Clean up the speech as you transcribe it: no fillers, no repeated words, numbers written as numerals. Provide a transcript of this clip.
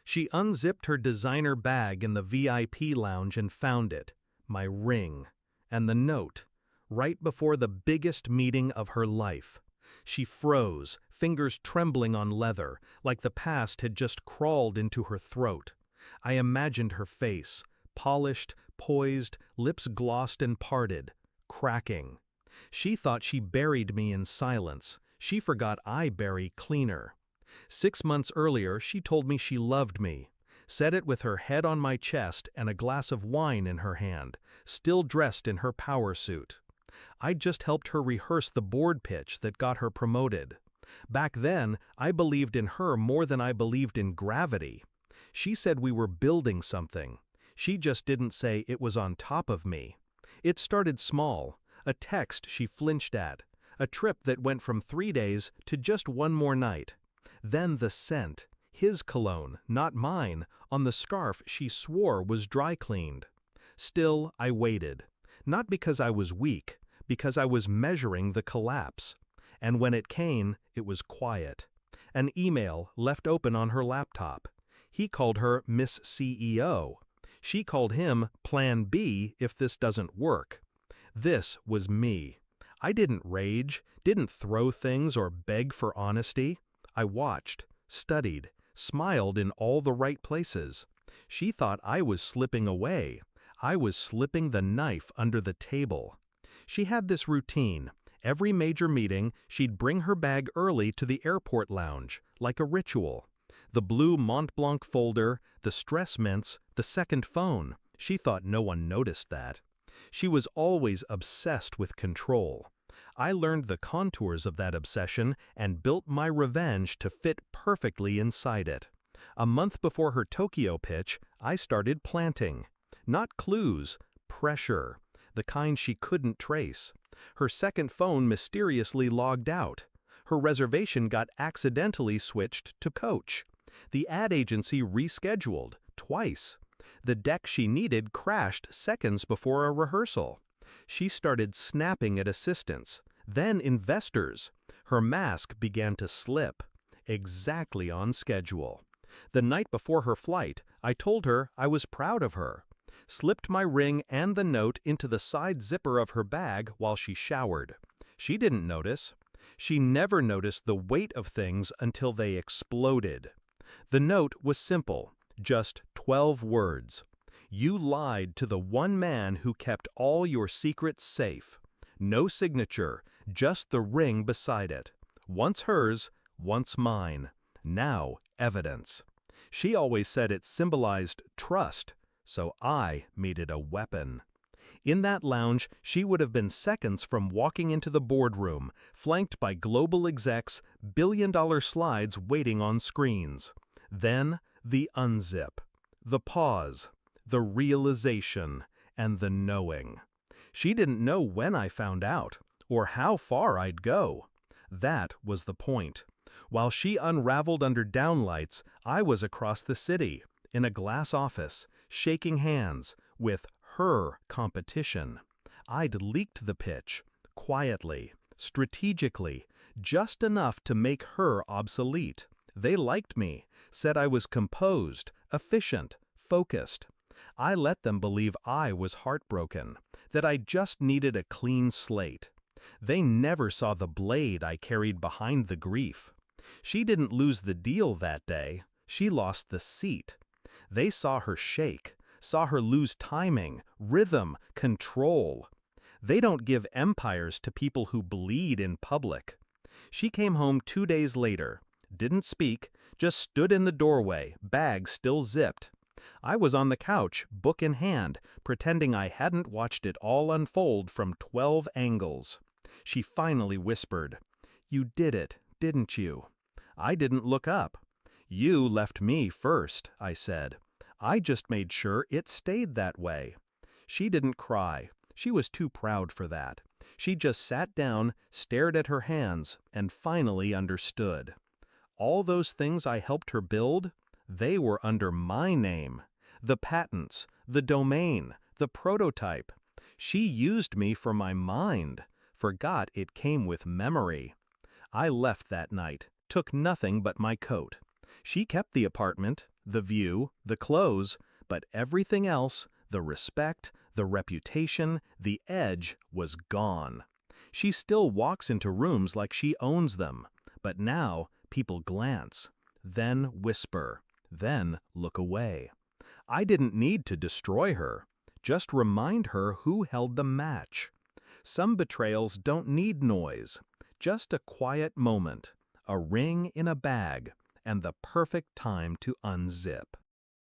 She unzipped her designer bag in the VIP lounge and found it, my ring, and the note, right before the biggest meeting of her life. She froze, fingers trembling on leather, like the past had just crawled into her throat. I imagined her face, polished, poised, lips glossed and parted, cracking. She thought she buried me in silence. She forgot I bury cleaner. 6 months earlier, she told me she loved me. Said it with her head on my chest and a glass of wine in her hand, still dressed in her power suit. I'd just helped her rehearse the board pitch that got her promoted. Back then, I believed in her more than I believed in gravity. She said we were building something. She just didn't say it was on top of me. It started small, a text she flinched at, a trip that went from 3 days to just one more night. Then the scent, his cologne, not mine, on the scarf she swore was dry cleaned. Still, I waited. Not because I was weak, because I was measuring the collapse. And when it came, it was quiet. An email left open on her laptop. He called her Miss CEO. She called him Plan B if this doesn't work. This was me. I didn't rage, didn't throw things or beg for honesty. I watched, studied, smiled in all the right places. She thought I was slipping away. I was slipping the knife under the table. She had this routine. Every major meeting, she'd bring her bag early to the airport lounge, like a ritual. The blue Mont Blanc folder, the stress mints, the second phone. She thought no one noticed that. She was always obsessed with control. I learned the contours of that obsession and built my revenge to fit perfectly inside it. A month before her Tokyo pitch, I started planting. Not clues, pressure, the kind she couldn't trace. Her second phone mysteriously logged out. Her reservation got accidentally switched to coach. The ad agency rescheduled, twice. The deck she needed crashed seconds before a rehearsal. She started snapping at assistants, then investors. Her mask began to slip, exactly on schedule. The night before her flight, I told her I was proud of her. Slipped my ring and the note into the side zipper of her bag while she showered. She didn't notice. She never noticed the weight of things until they exploded. The note was simple, just 12 words. You lied to the one man who kept all your secrets safe. No signature, just the ring beside it. Once hers, once mine. Now evidence. She always said it symbolized trust, so I made it a weapon. In that lounge, she would have been seconds from walking into the boardroom, flanked by global execs, billion-dollar slides waiting on screens. Then, the unzip, the pause, the realization, and the knowing. She didn't know when I found out, or how far I'd go. That was the point. While she unraveled under downlights, I was across the city, in a glass office, shaking hands, with her competition. I'd leaked the pitch, quietly, strategically, just enough to make her obsolete. They liked me, said I was composed, efficient, focused. I let them believe I was heartbroken, that I just needed a clean slate. They never saw the blade I carried behind the grief. She didn't lose the deal that day, she lost the seat. They saw her shake, saw her lose timing, rhythm, control. They don't give empires to people who bleed in public. She came home 2 days later, didn't speak, just stood in the doorway, bag still zipped. I was on the couch, book in hand, pretending I hadn't watched it all unfold from 12 angles. She finally whispered, "You did it, didn't you?" I didn't look up. "You left me first," I said. "I just made sure it stayed that way." She didn't cry. She was too proud for that. She just sat down, stared at her hands, and finally understood. All those things I helped her build, they were under my name. The patents, the domain, the prototype. She used me for my mind, forgot it came with memory. I left that night, took nothing but my coat. She kept the apartment, the view, the clothes, but everything else, the respect, the reputation, the edge, was gone. She still walks into rooms like she owns them, but now people glance, then whisper, then look away. I didn't need to destroy her, just remind her who held the match. Some betrayals don't need noise, just a quiet moment, a ring in a bag, and the perfect time to unzip.